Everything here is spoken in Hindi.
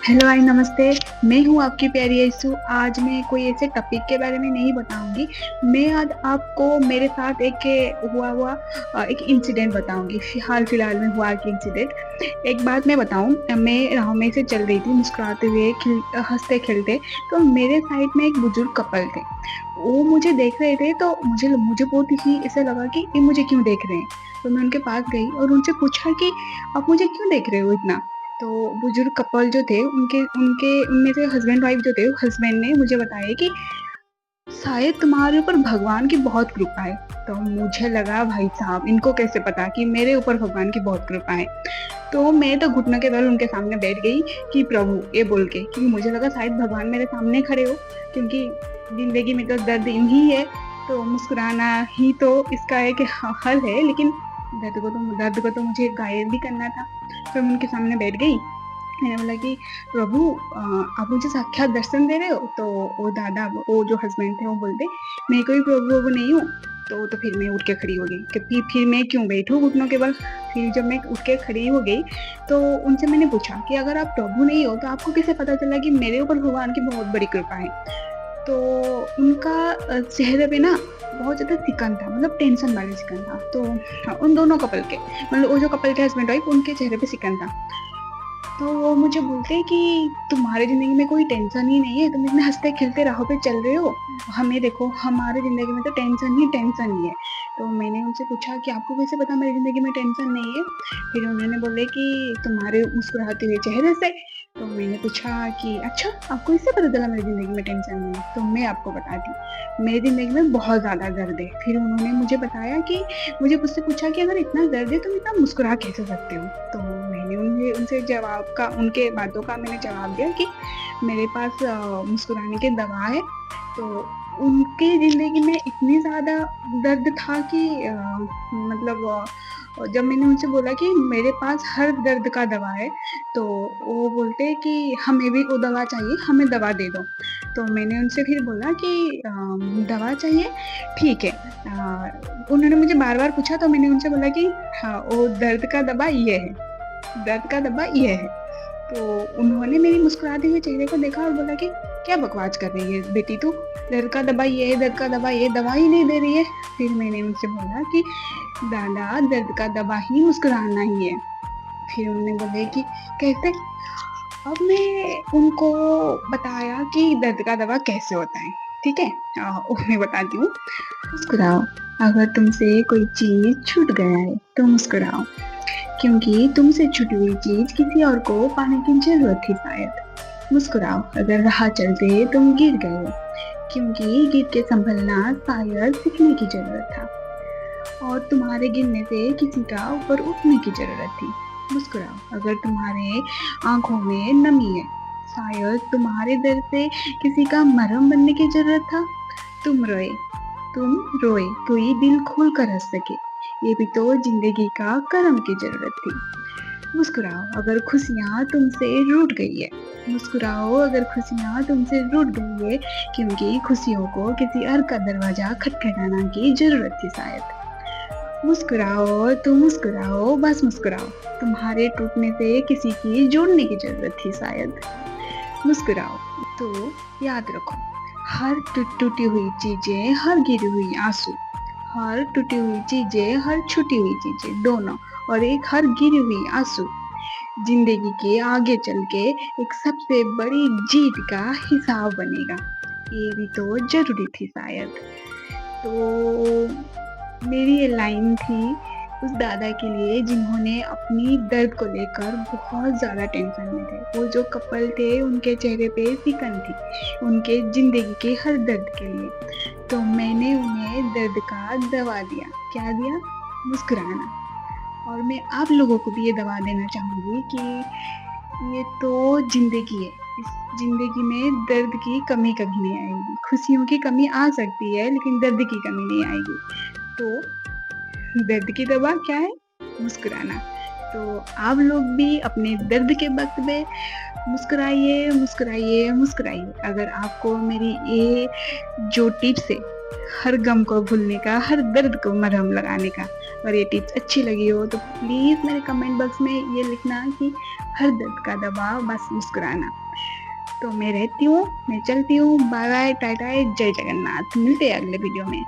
हेलो हाय नमस्ते। मैं हूँ आपकी प्यारी यीशु। आज मैं कोई ऐसे टॉपिक के बारे में नहीं बताऊँगी। मैं आज आपको मेरे साथ एक इंसिडेंट बताऊँगी। हाल-फिलहाल में हुआ एक इंसिडेंट। एक बात मैं बताऊँ, मैं राह में से चल रही थी मुस्कुराते हुए, हँसते-खेलते, तो मेरे साइड में एक बुजुर्ग कपल थे। वो मुझे देख रहे थे, तो मुझे मुझे बहुत ही ऐसा लगा कि ये मुझे क्यों देख रहे हैं? तो मैं उनके पास गई और उनसे पूछा कि आप मुझे क्यों देख रहे हो इतना? तो बुजुर्ग कपल जो थे, उनके उनके उनमें से हस्बैंड वाइफ जो थे, हस्बैंड ने मुझे बताया कि शायद तुम्हारे ऊपर भगवान की बहुत कृपा है। तो मुझे लगा भाई साहब, इनको कैसे पता कि मेरे ऊपर भगवान की बहुत कृपा है। तो मैं तो घुटनों के बल उनके सामने बैठ गई कि प्रभु ये बोल के, क्योंकि मुझे लगा शायद भगवान मेरे सामने खड़े हो, क्योंकि ज़िंदगी में तो दर्द यूँ ही है, तो मुस्कुराना ही तो इसका एक हल है, लेकिन दर्द को तो मुझे गायब भी करना था। तो मैं उनके सामने बैठ गई। मैंने बोला कि प्रभु, आप मुझे साक्षात दर्शन दे रहे हो? तो वो जो हस्बैंड थे वो बोलते, मैं कोई प्रभु वभु नहीं हूँ। तो फिर मैं उठ के खड़ी हो गई कि फिर मैं क्यों बैठूँ घुटनों के बल। फिर जब मैं उठ के खड़ी हो गई, तो उनसे मैंने पूछा कि अगर आप प्रभु नहीं हो, तो आपको कैसे पता चला कि मेरे ऊपर भगवान की बहुत बड़ी कृपा है? तो उनका चेहरे पे ना बहुत ज़्यादा सिकन था, मतलब टेंशन वाली सिकन था। तो उन दोनों कपल के, मतलब वो जो कपल थे हस्बैंड वाइफ, उनके चेहरे पे सिकन था। तो वो मुझे बोलते हैं कि तुम्हारी ज़िंदगी में कोई टेंशन ही नहीं है, तुम इतने हँसते-खेलते राह पे चल रहे हो। हमें देखो, हमारी ज़िंदगी में तो टेंशन ही है। तो मैंने उनसे पूछा कि आपको कैसे पता मेरी ज़िंदगी में टेंशन नहीं है? फिर उन्होंने बोले कि तुम्हारे मुस्कुराते हुए चेहरे से। तो मैंने पूछा कि अच्छा, आपको इससे पता चला मेरी ज़िंदगी में टेंशन नहीं है? तो मैं आपको बताती हूँ, मेरी ज़िंदगी में बहुत ज़्यादा दर्द है। फिर उन्होंने मुझे बताया कि मुझसे पूछा कि अगर इतना दर्द है, तुम इतना मुस्कुरा कैसे सकते हो? तो मैंने उनके बातों का मैंने जवाब दिया कि मेरे पास मुस्कुराने की दवा है। तो उनकी ज़िंदगी में इतनी ज़्यादा दर्द था कि जब मैंने उनसे बोला कि मेरे पास हर दर्द का दवा है, तो वो बोलते हैं कि हमें भी वो दवा चाहिए, हमें दवा दे दो। तो मैंने उनसे फिर बोला कि दवा चाहिए, ठीक है। उन्होंने मुझे बार-बार पूछा, तो मैंने उनसे बोला कि हाँ, वो दर्द का दवा ये है। दर्द का दवा ये है। तो उन्होंने मेरी मुस्कुराते हुए चेहरे को देखा और बोला कि क्या बकवास कर रही है बेटी तू? दर्द का दवा ये है, दर्द का दवा ये, दवा ही नहीं दे रही है। फिर मैंने उनसे बोला कि दादा, दर्द का दवा ही मुस्कुराना ही है। फिर उन्होंने बोले कि कैसे? अब मैं उनको बताया कि दर्द का दवा कैसे होता है, ठीक है? मैं बताती हूँ। मुस्कुराओ, अगर तुमसे कोई चीज़ छूट गया है, तो मुस्कुराओ। क्योंकि तुमसे छूटी हुई चीज किसी और को पाने की जरूरत थी शायद। मुस्कुराओ, अगर राह चलते तुम गिर गए हो, क्योंकि गिर के संभलना शायद सीखने की जरूरत था, और तुम्हारे गिरने से किसी का ऊपर उठने की जरूरत थी। मुस्कुराओ, अगर तुम्हारे आंखों में नमी है, शायद तुम्हारे दर्द से किसी का मरहम बनने की जरूरत था। तुम रोए तुम रोए कोई दिल खोल कर हंस सके, ये भी तो जिंदगी का करम की जरूरत थी। मुस्कुराओ, अगर खुशियाँ तुमसे रूठ गई है। मुस्कुराओ, अगर खुशियाँ तुमसे रूठ गई है, क्योंकि खुशियों को किसी और का दरवाजा खटखटाना की जरूरत थी शायद। मुस्कुराओ, तुम मुस्कुराओ, बस मुस्कुराओ, तुम्हारे टूटने से किसी की जोड़ने की जरूरत थी शायद। मुस्कुराओ। तो याद रखो, हर टूटी हुई चीजें, हर गिरी हुई आंसू, हर टूटी हुई चीजें, हर छूटी हुई चीजें दोनों, और एक हर गिरी हुई आंसू, जिंदगी के आगे चल के एक सबसे बड़ी जीत का हिसाब बनेगा। ये भी तो जरूरी थी शायद। तो मेरी ये लाइन थी उस दादा के लिए, जिन्होंने अपनी दर्द को लेकर बहुत ज़्यादा टेंशन में थे। वो जो कपल थे, उनके चेहरे पे सिकन थी, उनके ज़िंदगी के हर दर्द के लिए। तो मैंने उन्हें दर्द का दवा दिया। क्या दिया? मुस्कुराना। और मैं आप लोगों को भी ये दवा देना चाहूँगी कि ये तो ज़िंदगी है। इस ज़िंदगी में दर्द की कमी कभी नहीं आएगी। खुशियों की कमी आ सकती है, लेकिन दर्द की कमी नहीं आएगी। तो दर्द की दवा क्या है? मुस्कुराना। तो आप लोग भी अपने दर्द के वक़्त में मुस्कुराइए, मुस्कुराइए, मुस्कुराइए। अगर आपको मेरी ये जो टिप्स है, हर गम को भूलने का, हर दर्द को मरहम लगाने का, और ये टिप्स अच्छी लगी हो तो प्लीज़ मेरे कमेंट बॉक्स में ये लिखना कि हर दर्द का दवा बस मुस्कुराना। तो मैं रहती हूँ, मैं चलती हूँ, बाय बाय, टाटा, जय जगन्नाथ। मिलते हैं अगले वीडियो में।